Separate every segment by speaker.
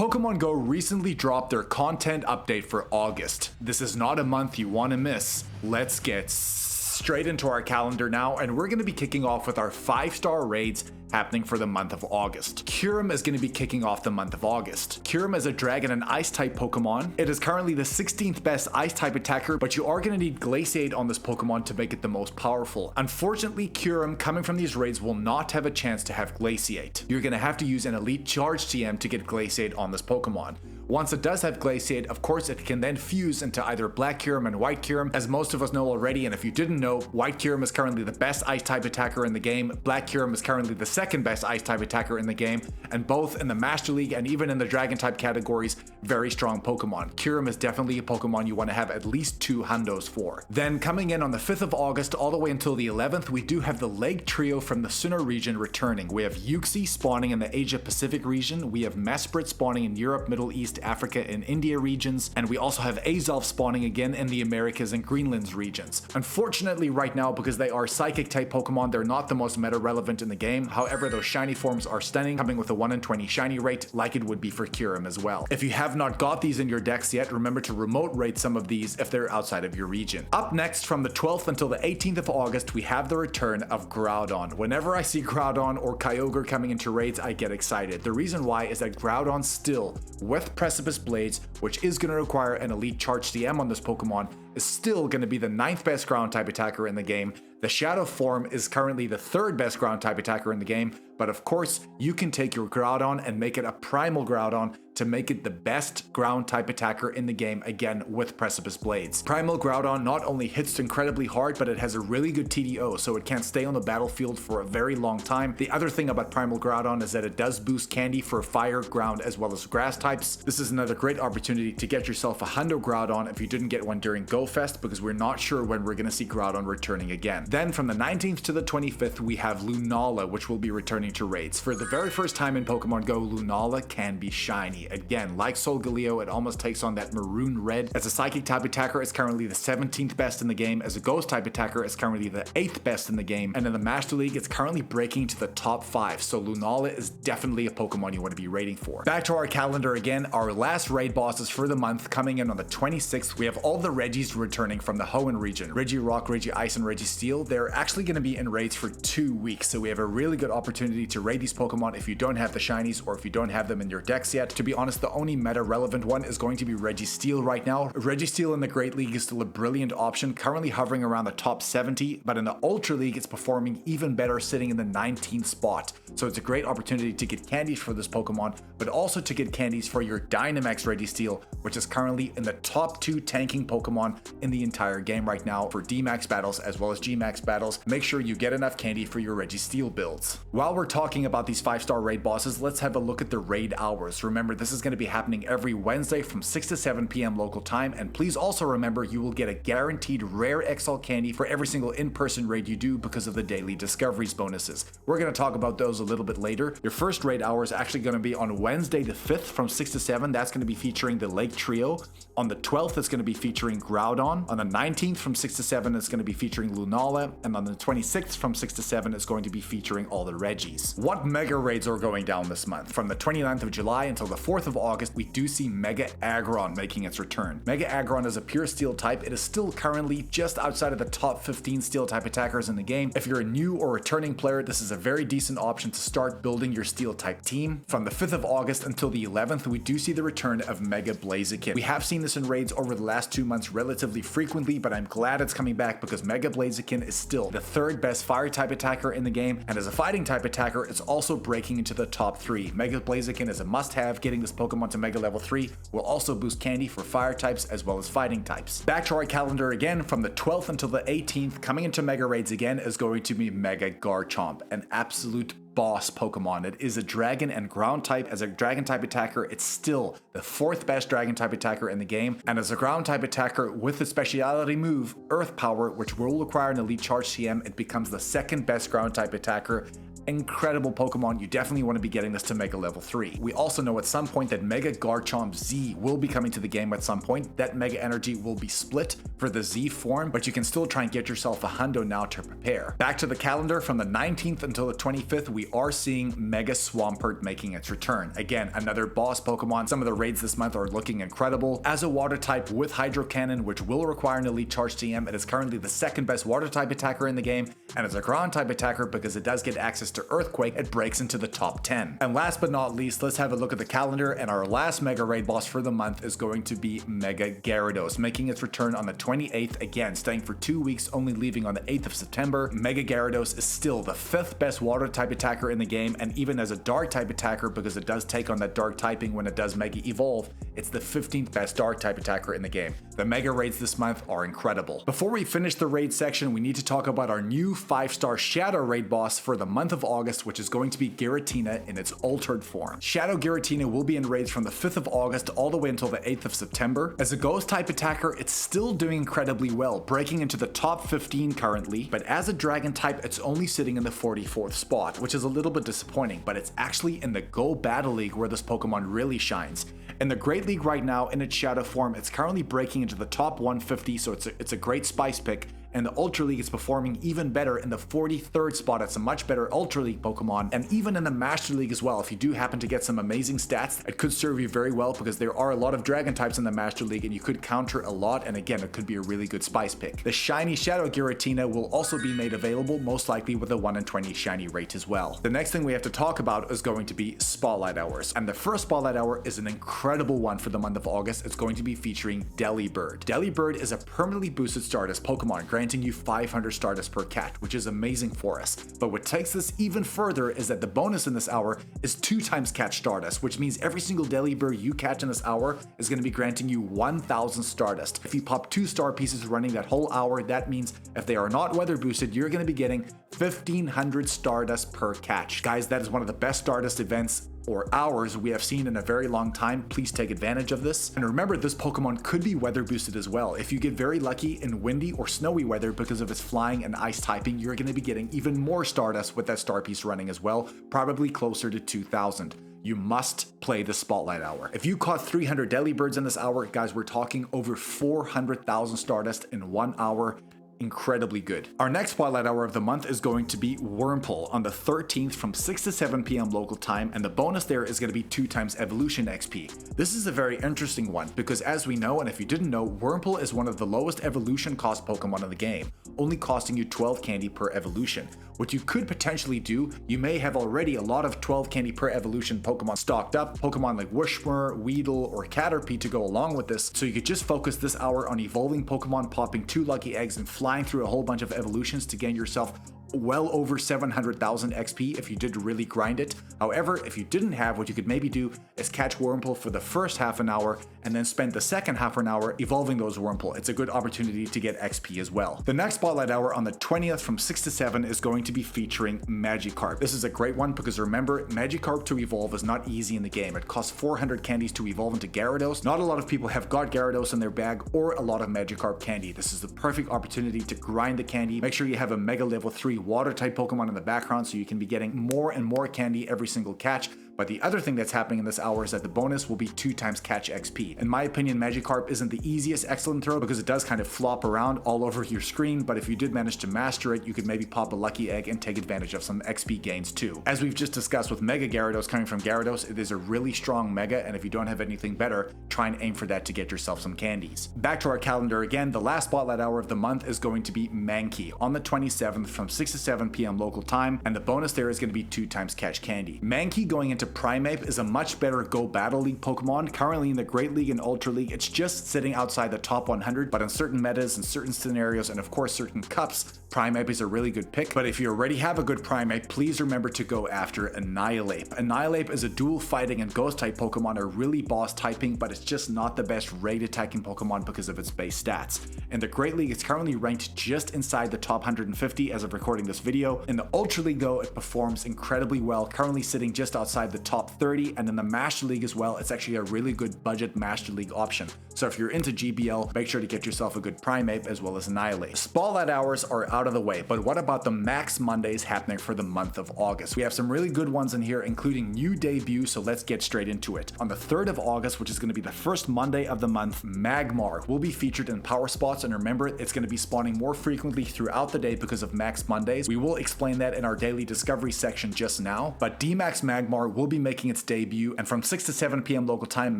Speaker 1: Pokemon Go recently dropped their content update for August. This is not a month you want to miss. Let's get straight into our calendar now, and we're going to be kicking off with our 5-star raids happening for the month of August. Kyurem is going to be kicking off the month of August. Kyurem is a dragon and ice type Pokemon. It is currently the 16th best ice type attacker, but you are going to need Glaciate on this Pokemon to make it the most powerful. Unfortunately, Kyurem coming from these raids will not have a chance to have Glaciate. You're going to have to use an Elite Charge TM to get Glaciate on this Pokemon. Once it does have Glaciate, of course it can then fuse into either Black Kyurem and White Kyurem, as most of us know already, and if you didn't know, White Kyurem is currently the best ice type attacker in the game, Black Kyurem is currently the second best ice type attacker in the game, and both in the Master League and even in the Dragon type categories, very strong Pokemon. Kyurem is definitely a Pokemon you want to have at least 2 hundos for. Then coming in on the 5th of August all the way until the 11th, we do have the Lake Trio from the Sinnoh region returning. We have Uxie spawning in the Asia Pacific region, we have Mesprit spawning in Europe, Middle East, Africa, and India regions, and we also have Azelf spawning again in the Americas and Greenlands regions. Unfortunately right now, because they are Psychic type Pokemon, they're not the most meta relevant in the game. However, those shiny forms are stunning, coming with a 1 in 20 shiny rate like it would be for Kyurem as well. If you have not got these in your decks yet, remember to remote rate some of these if they're outside of your region. Up next, from the 12th until the 18th of August, we have the return of Groudon. Whenever I see Groudon or Kyogre coming into raids, I get excited. The reason why is that Groudon still, with Precipice Blades, which is going to require an Elite Charge TM on this Pokemon, is still going to be the 9th best ground type attacker in the game. The Shadow form is currently the 3rd best ground type attacker in the game, but of course you can take your Groudon and make it a Primal Groudon to make it the best ground type attacker in the game, again with Precipice Blades. Primal Groudon not only hits incredibly hard, but it has a really good TDO, so it can't stay on the battlefield for a very long time. The other thing about Primal Groudon is that it does boost candy for fire, ground, as well as grass types. This is another great opportunity to get yourself a Hundo Groudon if you didn't get one during Go Fest, because we're not sure when we're going to see Groudon returning again. Then from the 19th to the 25th, we have Lunala, which will be returning to raids. For the very first time in Pokemon Go, Lunala can be shiny. Again, like Solgaleo, it almost takes on that maroon red. As a Psychic type attacker, it's currently the 17th best in the game. As a Ghost type attacker, it's currently the 8th best in the game. And in the Master League, it's currently breaking into the top 5. So Lunala is definitely a Pokemon you want to be raiding for. Back to our calendar again, our last raid bosses for the month coming in on the 26th. We have all the Regis returning from the Hoenn region. Regirock, Regice, and Registeel. They're actually going to be in raids for 2 weeks. So we have a really good opportunity to raid these Pokemon if you don't have the shinies or if you don't have them in your decks yet. To be honest, the only meta relevant one is going to be Registeel right now. Registeel in the Great League is still a brilliant option, currently hovering around the top 70, but in the Ultra League it's performing even better, sitting in the 19th spot. So it's a great opportunity to get candies for this Pokemon, but also to get candies for your Dynamax Registeel, which is currently in the top 2 tanking Pokemon in the entire game right now for D-Max battles as well as G-Max battles. Make sure you get enough candy for your Registeel builds. While we're talking about these 5-star raid bosses, let's have a look at the raid hours. Remember, this is going to be happening every Wednesday from 6 to 7 p.m. local time, and please also remember you will get a guaranteed rare XL candy for every single in-person raid you do because of the daily discoveries bonuses. We're going to talk about those a little bit later. Your first raid hour is actually going to be on Wednesday the 5th from 6 to 7. That's going to be featuring the Lake Trio. On the 12th, it's going to be featuring Groudon. On the 19th from 6 to 7, it's going to be featuring Lunala. And on the 26th from 6 to 7, it's going to be featuring all the Regis. What mega raids are going down this month? From the 29th of July until the 4th of August, we do see Mega Aggron making its return. Mega Aggron is a pure steel type. It is still currently just outside of the top 15 steel type attackers in the game. If you're a new or returning player, this is a very decent option to start building your steel type team. From the 5th of August until the 11th, we do see the return of Mega Blaziken. We have seen this in raids over the last 2 months relatively frequently, but I'm glad it's coming back because Mega Blaziken is still the 3rd best fire type attacker in the game, and as a fighting type attacker, it's also breaking into the top 3. Mega Blaziken is a must-have. Getting this Pokemon to Mega level 3 will also boost candy for fire types as well as fighting types. Back to our calendar again, from the 12th until the 18th, coming into Mega Raids again is going to be Mega Garchomp, an absolute boss Pokemon. It is a dragon and ground type. As a dragon type attacker, it's still the 4th best dragon type attacker in the game, and as a ground type attacker with the speciality move Earth Power, which will require an Elite Charge TM, it becomes the 2nd best ground type attacker incredible Pokemon. You definitely want to be getting this to Mega Level 3. We also know at some point that Mega Garchomp Z will be coming to the game at some point. That Mega Energy will be split for the Z form, but you can still try and get yourself a hundo now to prepare. Back to the calendar, from the 19th until the 25th, we are seeing Mega Swampert making its return. Again, another boss Pokemon. Some of the raids this month are looking incredible. As a water type with Hydro Cannon, which will require an Elite Charge TM, it is currently the second best water type attacker in the game, and as a ground type attacker, because it does get access to Earthquake, it breaks into the top 10. And last but not least, let's have a look at the calendar, and our last Mega Raid boss for the month is going to be Mega Gyarados, making its return on the 28th, again, staying for 2 weeks, only leaving on the 8th of September. Mega Gyarados is still the 5th best water type attacker in the game, and even as a dark type attacker, because it does take on that dark typing when it does Mega Evolve, it's the 15th best dark type attacker in the game. The Mega Raids this month are incredible. Before we finish the raid section, we need to talk about our new 5-star Shadow Raid boss for the month of August, which is going to be Giratina in its altered form. Shadow Giratina will be in raids from the 5th of August all the way until the 8th of September. As a ghost type attacker, it's still doing incredibly well, breaking into the top 15 currently, but as a dragon type, it's only sitting in the 44th spot, which is a little bit disappointing, but it's actually in the Go Battle League where this Pokemon really shines. In the Great League right now, in its Shadow form, it's currently breaking into the top 150, so it's a great spice pick. And the Ultra League is performing even better in the 43rd spot. It's a much better Ultra League Pokemon. And even in the Master League as well, if you do happen to get some amazing stats, it could serve you very well, because there are a lot of Dragon types in the Master League and you could counter a lot, and again, it could be a really good spice pick. The shiny Shadow Giratina will also be made available, most likely with a 1 in 20 shiny rate as well. The next thing we have to talk about is going to be Spotlight Hours. And the first Spotlight Hour is an incredible one for the month of August. It's going to be featuring Delibird. Delibird is a permanently boosted Stardust Pokemon, granting you 500 Stardust per catch, which is amazing for us. But what takes this even further is that the bonus in this hour is 2 times catch Stardust, which means every single Delibird you catch in this hour is going to be granting you 1000 Stardust. If you pop 2 star pieces running that whole hour, that means if they are not weather boosted, you're going to be getting 1500 Stardust per catch. Guys, that is one of the best Stardust events or hours we have seen in a very long time. Please take advantage of this. And remember, this Pokemon could be weather boosted as well. If you get very lucky in windy or snowy weather because of its flying and ice typing, you're going to be getting even more Stardust with that star piece running as well, probably closer to 2000. You must play the Spotlight Hour. If you caught 300 Delibirds in this hour, guys, we're talking over 400,000 Stardust in 1 hour. Incredibly good. Our next Spotlight Hour of the month is going to be Wurmple on the 13th from 6 to 7 p.m. local time, and the bonus there is going to be 2 times Evolution XP. This is a very interesting one, because as we know, and if you didn't know, Wurmple is one of the lowest evolution cost Pokemon in the game, only costing you 12 candy per evolution. What you could potentially do, you may have already a lot of 12 candy per evolution Pokemon stocked up, Pokemon like Wishmer, Weedle, or Caterpie to go along with this, so you could just focus this hour on evolving Pokemon, popping 2 lucky eggs, and flying through a whole bunch of evolutions to gain yourself well over 700,000 XP if you did really grind it. However, if you didn't have, what you could maybe do is catch Wurmple for the first half an hour and then spend the second half an hour evolving those Wurmple. It's a good opportunity to get XP as well. The next Spotlight Hour on the 20th from 6 to 7 is going to be featuring Magikarp. This is a great one because remember, Magikarp to evolve is not easy in the game. It costs 400 candies to evolve into Gyarados. Not a lot of people have got Gyarados in their bag or a lot of Magikarp candy. This is the perfect opportunity to grind the candy. Make sure you have a Mega Level 3 water type Pokemon in the background so you can be getting more and more candy every single catch. But the other thing that's happening in this hour is that the bonus will be 2 times catch XP. In my opinion, Magikarp isn't the easiest excellent throw because it does kind of flop around all over your screen, but if you did manage to master it, you could maybe pop a lucky egg and take advantage of some XP gains too. As we've just discussed with Mega Gyarados coming from Gyarados, it is a really strong Mega, and if you don't have anything better, try and aim for that to get yourself some candies. Back to our calendar again, the last Spotlight Hour of the month is going to be Mankey on the 27th from 6 to 7 p.m. local time, and the bonus there is going to be 2 times catch candy. Mankey going into Primeape is a much better Go Battle League Pokemon. Currently in the Great League and Ultra League, it's just sitting outside the top 100, but in certain metas and certain scenarios and of course certain cups, Primeape is a really good pick. But if you already have a good Primeape, please remember to go after Annihilape. Annihilape is a dual fighting and ghost type Pokemon, are really boss typing, but it's just not the best raid attacking Pokemon because of its base stats. In the Great League, it's currently ranked just inside the top 150 as of recording this video. In the Ultra League though, it performs incredibly well, currently sitting just outside the the top 30, and in the Master League as well, it's actually a really good budget Master League option. So if you're into GBL, make sure to get yourself a good Primeape as well as Annihilate. Spotlight hours are out of the way, but what about the Max Mondays happening for the month of August? We have some really good ones in here, including new debuts, so let's get straight into it. On the 3rd of August, which is going to be the first Monday of the month, Magmar will be featured in Power Spots, and remember, it's going to be spawning more frequently throughout the day because of Max Mondays. We will explain that in our daily discovery section just now, but D-Max Magmar will be making its debut, and from 6 to 7 p.m. local time,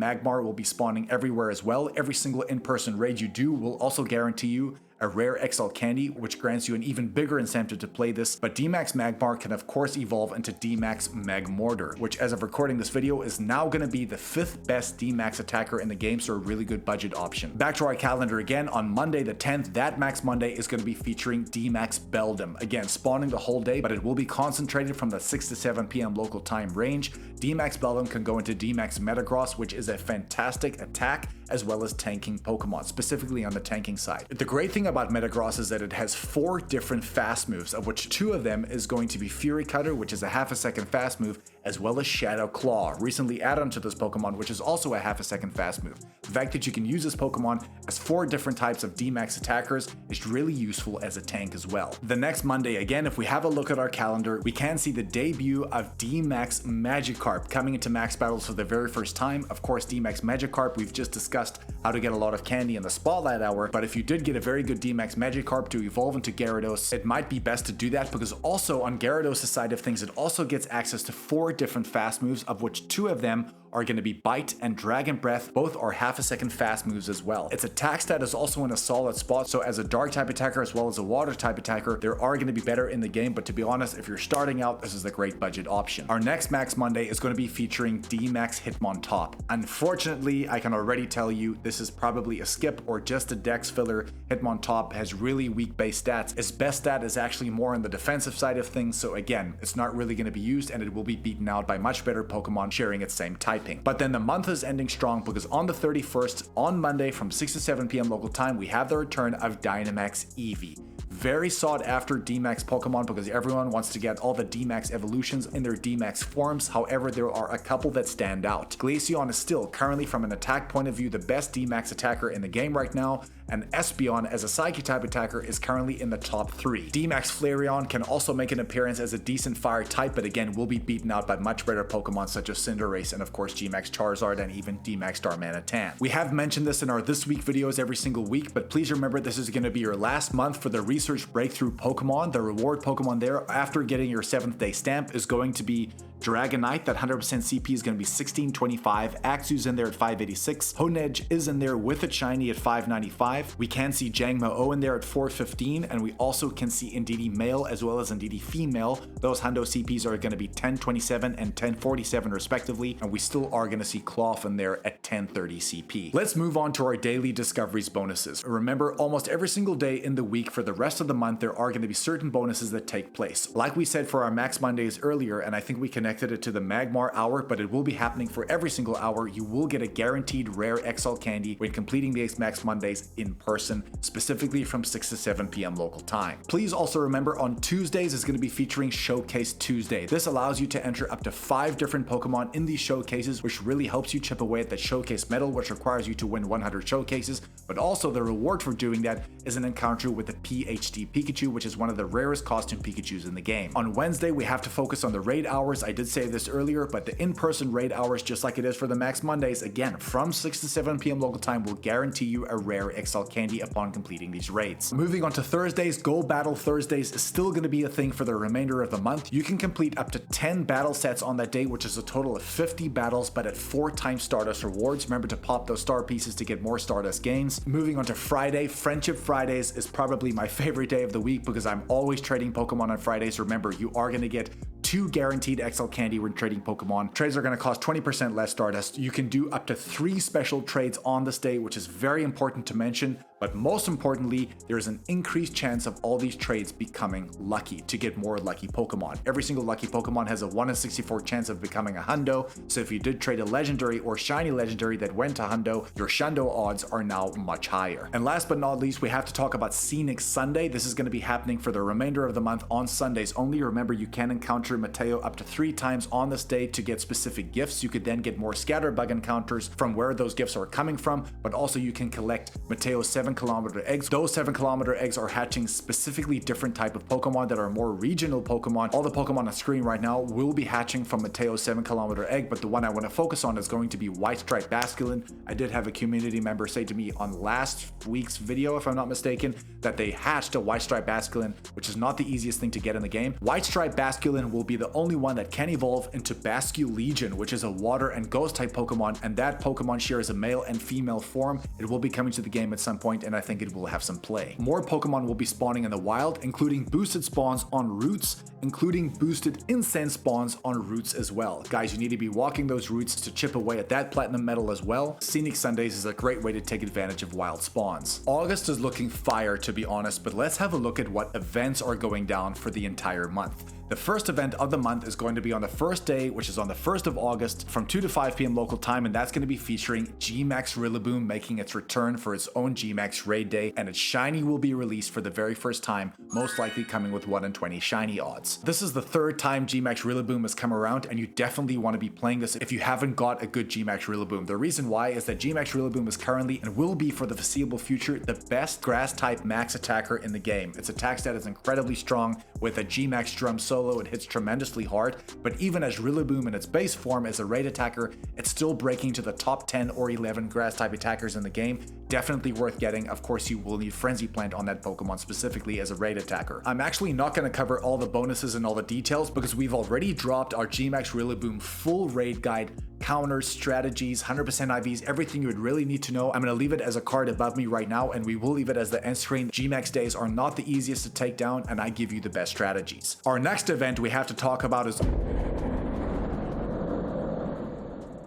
Speaker 1: Magmar will be spawning everywhere as well. Every single in-person raid you do will also guarantee you a rare XL candy, which grants you an even bigger incentive to play this, but D-Max Magmar can of course evolve into D-Max Magmortar, which as of recording this video is now going to be the 5th best D-Max attacker in the game, so a really good budget option. Back to our calendar again, on Monday the 10th, that Max Monday is going to be featuring D-Max Beldum, again spawning the whole day, but it will be concentrated from the 6 to 7 p.m. local time range. D-Max Beldum can go into D-Max Metagross, which is a fantastic attack as well as tanking Pokemon, specifically on the tanking side. The great thing about Metagross is that it has 4 different fast moves, of which 2 of them is going to be Fury Cutter, which is a half a second fast move, as well as Shadow Claw, recently added onto this Pokemon, which is also a half a second fast move. The fact that you can use this Pokemon as 4 different types of D-Max attackers is really useful as a tank as well. The next Monday, again, if we have a look at our calendar, we can see the debut of D-Max Magikarp coming into Max Battles for the very first time. Of course, D-Max Magikarp, we've just discussed how to get a lot of candy in the Spotlight Hour, but if you did get a very good D-Max Magikarp to evolve into Gyarados, it might be best to do that because also on Gyarados' side of things, it also gets access to 4 different fast moves, of which 2 of them are going to be Bite and Dragon Breath. Both are half a second fast moves as well. Its attack stat is also in a solid spot, so as a dark type attacker as well as a water type attacker, there are going to be better in the game, but to be honest, if you're starting out, this is a great budget option. Our next Max Monday is going to be featuring D-Max Hitmontop. Unfortunately, I can already tell you this is probably a skip or just a dex filler. Hitmontop has really weak base stats. Its best stat is actually more on the defensive side of things, so again, it's not really going to be used and it will be beaten out by much better Pokemon sharing its same type. But then the month is ending strong because on the 31st, on Monday from 6 to 7 p.m. local time, we have the return of Dynamax Eevee. Very sought after D-Max Pokemon because everyone wants to get all the D-Max evolutions in their D-Max forms. However, there are a couple that stand out. Glaceon is still currently, from an attack point of view, the best D-Max attacker in the game right now, and Espeon as a Psychic type attacker is currently in the top 3. D-Max Flareon can also make an appearance as a decent fire type, but again will be beaten out by much better Pokemon such as Cinderace and of course G-Max Charizard and even D-Max Darmanitan. We have mentioned this in our This Week videos every single week, but please remember this is going to be your last month for the Research Breakthrough Pokemon. The reward Pokemon there after getting your 7th day stamp is going to be Dragonite. That 100% CP is going to be 1625. Axew's in there at 586. Honedge is in there with a shiny at 595. We can see Jangmo-O in there at 415, and we also can see Indeedee male as well as Indeedee female. Those hundo CPs are going to be 1027 and 1047 respectively, and we still are going to see Cloth in there at 1030 CP. Let's move on to our daily discoveries bonuses. Remember, almost every single day in the week for the rest of the month, there are going to be certain bonuses that take place. Like we said for our Max Mondays earlier, and I think we connected it to the Magmar hour, but it will be happening for every single hour. You will get a guaranteed rare XL candy when completing the Max Mondays in person, specifically from 6 to 7 p.m. local time. Please also remember on Tuesdays is going to be featuring Showcase Tuesday. This allows you to enter up to 5 different Pokemon in these showcases, which really helps you chip away at that showcase medal, which requires you to win 100 showcases, but also the reward for doing that is an encounter with the PhD Pikachu, which is one of the rarest costume Pikachus in the game. On Wednesday, we have to focus on the raid hours. I did say this earlier, but the in-person raid hours, just like it is for the Max Mondays, again, from 6 to 7 p.m. local time, will guarantee you a rare XL candy upon completing these raids. Moving on to Thursdays, Go Battle Thursdays is still going to be a thing for the remainder of the month. You can complete up to 10 battle sets on that day, which is a total of 50 battles, but at 4 times Stardust rewards. Remember to pop those star pieces to get more Stardust gains. Moving on to Friday, Friendship Fridays is probably my favorite day of the week because I'm always trading Pokemon on Fridays. Remember, you are going to get 2 guaranteed XL candy when trading Pokemon. Trades are going to cost 20% less Stardust. You can do up to 3 special trades on this day, which is very important to mention But most importantly, there's an increased chance of all these trades becoming lucky to get more lucky Pokemon. Every single lucky Pokemon has a 1 in 64 chance of becoming a hundo, so if you did trade a legendary or shiny legendary that went to hundo, your shundo odds are now much higher. And last but not least, we have to talk about Scenic Sunday. This is going to be happening for the remainder of the month on Sundays only. Remember, you can encounter Mateo up to 3 times on this day to get specific gifts. You could then get more scatterbug encounters from where those gifts are coming from, but also you can collect Mateo's 7-kilometer eggs. Those 7-kilometer eggs are hatching specifically different type of Pokemon that are more regional Pokemon. All the Pokemon on screen right now will be hatching from Mateo's 7-kilometer egg, but the one I want to focus on is going to be White Stripe Basculin. I did have a community member say to me on last week's video, if I'm not mistaken, that they hatched a White Stripe Basculin, which is not the easiest thing to get in the game. White Stripe Basculin will be the only one that can evolve into Basculegion, which is a water and ghost type Pokemon, and that Pokemon shares a male and female form. It will be coming to the game at some point, and I think it will have some play. More Pokemon will be spawning in the wild, including boosted spawns on routes, including boosted incense spawns on routes as well. Guys, you need to be walking those routes to chip away at that platinum medal as well. Scenic Sundays is a great way to take advantage of wild spawns. August is looking fire, to be honest, but let's have a look at what events are going down for the entire month. The first event of the month is going to be on the first day, which is on the 1st of August from 2 to 5 p.m. local time, and that's going to be featuring G-Max Rillaboom making its return for its own G-Max raid day, and its shiny will be released for the very first time, most likely coming with 1 in 20 shiny odds. This is the 3rd time G-Max Rillaboom has come around, and you definitely want to be playing this if you haven't got a good G-Max Rillaboom. The reason why is that G-Max Rillaboom is currently and will be for the foreseeable future the best grass type max attacker in the game. Its attack stat is incredibly strong. With a G-Max Drum solo, it hits tremendously hard, but even as Rillaboom in its base form as a raid attacker, it's still breaking to the top 10 or 11 grass type attackers in the game. Definitely worth getting. Of course, you will need Frenzy Plant on that Pokemon specifically as a raid attacker. I'm actually not going to cover all the bonuses and all the details because we've already dropped our G-Max Rillaboom full raid guide, counters, strategies, 100% IVs, everything you would really need to know. I'm going to leave it as a card above me right now, and we will leave it as the end screen. G-Max days are not the easiest to take down, and I give you the best strategies. Our next event we have to talk about is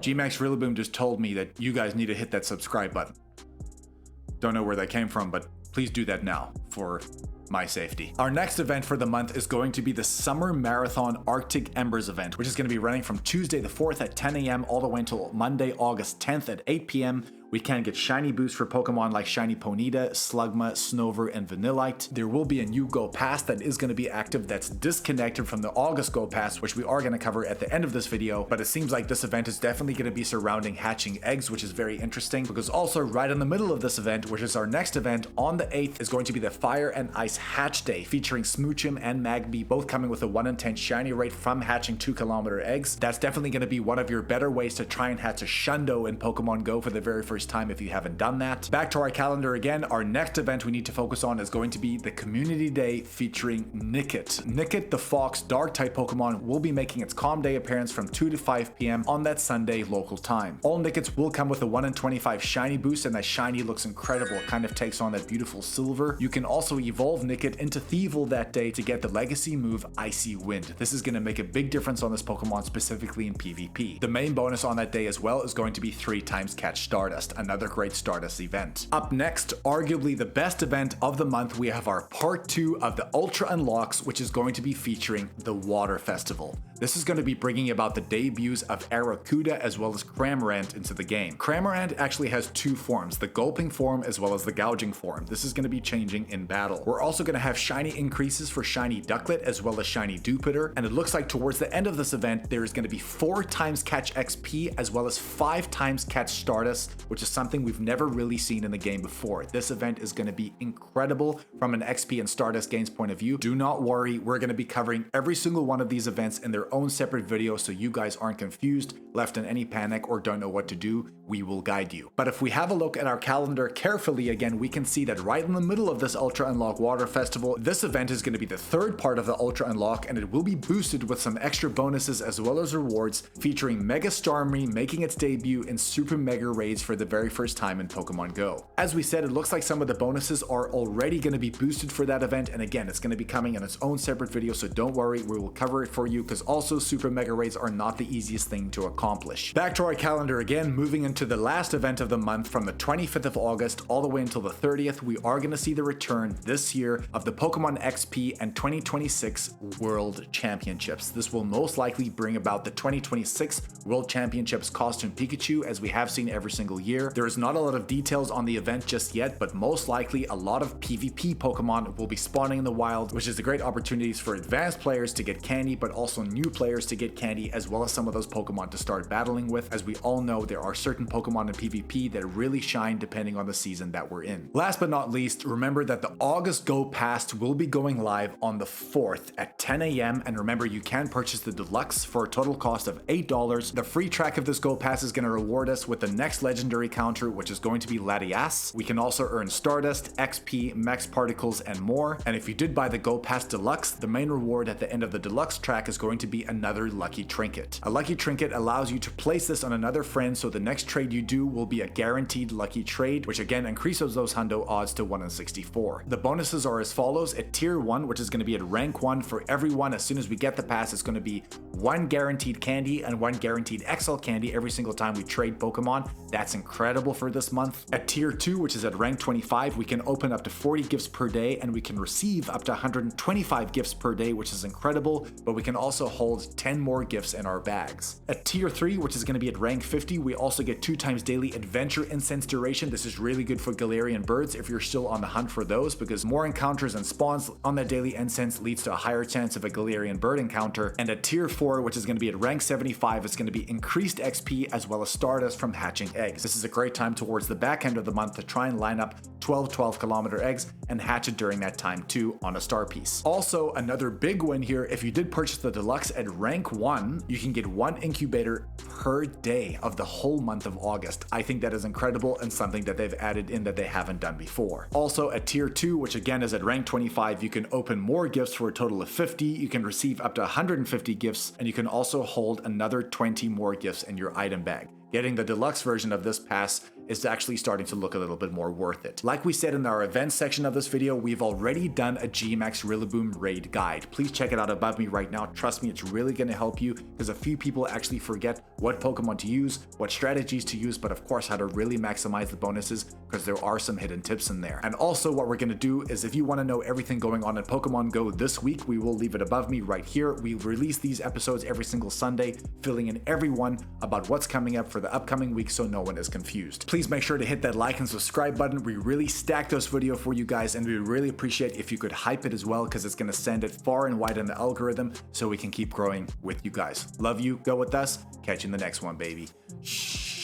Speaker 1: G-Max Rillaboom just told me that you guys need to hit that subscribe button. Don't know where that came from, but please do that now for my safety. Our next event for the month is going to be the Summer Marathon Arctic Embers event, which is going to be running from Tuesday the 4th at 10 a.m. all the way until Monday, August 10th at 8 p.m. We can get shiny boosts for Pokemon like Shiny Ponyta, Slugma, Snover, and Vanillite. There will be a new Go Pass that is going to be active that's disconnected from the August Go Pass, which we are going to cover at the end of this video, but it seems like this event is definitely going to be surrounding hatching eggs, which is very interesting because also right in the middle of this event, which is our next event on the 8th, is going to be the Fire and Ice Hatch Day, featuring Smoochum and Magby, both coming with a 1 in 10 shiny rate from hatching 2-kilometer eggs. That's definitely going to be one of your better ways to try and hatch a Shundo in Pokemon Go for the very first time if you haven't done that. Back to our calendar again, our next event we need to focus on is going to be the Community Day featuring Nickit. Nickit, the Fox Dark type Pokemon, will be making its Calm Day appearance from 2 to 5 p.m. on that Sunday local time. All Nickits will come with a 1 in 25 shiny boost, and that shiny looks incredible. It kind of takes on that beautiful silver. You can also evolve Nickit into Thievul that day to get the legacy move Icy Wind. This is going to make a big difference on this Pokemon, specifically in PvP. The main bonus on that day as well is going to be 3 times catch Stardust, another great Stardust event. Up next, arguably the best event of the month, we have our part 2 of the Ultra Unlocks, which is going to be featuring the Water Festival. This is going to be bringing about the debuts of Arrokuda as well as Cramorant into the game. Cramorant actually has 2 forms, the Gulping form as well as the Gouging form. This is going to be changing in battle. We're also going to have shiny increases for Shiny Ducklet as well as Shiny Dupiter, and it looks like towards the end of this event there is going to be 4 times catch XP as well as 5 times catch Stardust, which is something we've never really seen in the game before. This event is going to be incredible from an XP and Stardust gains point of view. Do not worry, we're going to be covering every single one of these events in their own separate video so you guys aren't confused, left in any panic, or don't know what to do. We will guide you. But if we have a look at our calendar carefully again, we can see that right in the middle of this Ultra Unlock Water Festival, this event is going to be the 3rd part of the Ultra Unlock, and it will be boosted with some extra bonuses as well as rewards, featuring Mega Starmie making its debut in Super Mega Raids for the very first time in Pokemon Go. As we said, it looks like some of the bonuses are already going to be boosted for that event, and again, it's going to be coming in its own separate video, so don't worry, we will cover it for you, because also also super mega raids are not the easiest thing to accomplish. Back to our calendar again, moving into the last event of the month from the 25th of August all the way until the 30th, we are going to see the return this year of the Pokemon XP and 2026 World Championships. This will most likely bring about the 2026 World Championships costume Pikachu, as we have seen every single year. There is not a lot of details on the event just yet, but most likely a lot of PvP Pokemon will be spawning in the wild, which is a great opportunities for advanced players to get candy, but also new players to get candy, as well as some of those Pokemon to start battling with. As we all know, there are certain Pokemon in PvP that really shine depending on the season that we're in. Last but not least, remember that the August Go Pass will be going live on the 4th at 10 a.m. and remember, you can purchase the deluxe for a total cost of $8. The free track of this Go Pass is going to reward us with the next legendary counter, which is going to be Latias. We can also earn Stardust, XP, Max Particles, and more. And if you did buy the Go Pass Deluxe, the main reward at the end of the deluxe track is going to be another lucky trinket. A lucky trinket allows you to place this on another friend, so the next trade you do will be a guaranteed lucky trade, which again increases those hundo odds to 1 in 64. The bonuses are as follows. At tier 1, which is going to be at rank 1 for everyone, as soon as we get the pass, it's going to be 1 guaranteed candy and 1 guaranteed XL candy every single time we trade Pokemon. That's incredible for this month. At tier 2, which is at rank 25, we can open up to 40 gifts per day and we can receive up to 125 gifts per day, which is incredible, but we can also hold 10 more gifts in our bags. At tier 3, which is going to be at rank 50, we also get 2 times daily adventure incense duration. This is really good for Galarian birds if you're still on the hunt for those, because more encounters and spawns on that daily incense leads to a higher chance of a Galarian bird encounter. And at tier 4, which is going to be at rank 75, it's going to be increased XP as well as Stardust from hatching eggs. This is a great time towards the back end of the month to try and line up 12 kilometer eggs and hatch it during that time too on a star piece. Also, another big win here, if you did purchase the deluxe at rank 1, you can get 1 incubator per day of the whole month of August. I think that is incredible and something that they've added in that they haven't done before. Also at tier 2, which again is at rank 25, you can open more gifts for a total of 50. You can receive up to 150 gifts, and you can also hold another 20 more gifts in your item bag. Getting the deluxe version of this pass is actually starting to look a little bit more worth it. Like we said in our events section of this video, we've already done a Gmax Rillaboom raid guide. Please check it out above me right now. Trust me, it's really going to help you, because a few people actually forget what Pokemon to use, what strategies to use, but of course how to really maximize the bonuses, because there are some hidden tips in there. And also what we're going to do is, if you want to know everything going on in Pokemon Go this week, we will leave it above me right here. We release these episodes every single Sunday, filling in everyone about what's coming up for the upcoming week so no one is confused. Please make sure to hit that like and subscribe button. We really stack those videos for you guys, and we really appreciate if you could hype it as well, because it's going to send it far and wide in the algorithm so we can keep growing with you guys. Love you. Go with us. Catch you in the next one, baby. Shh.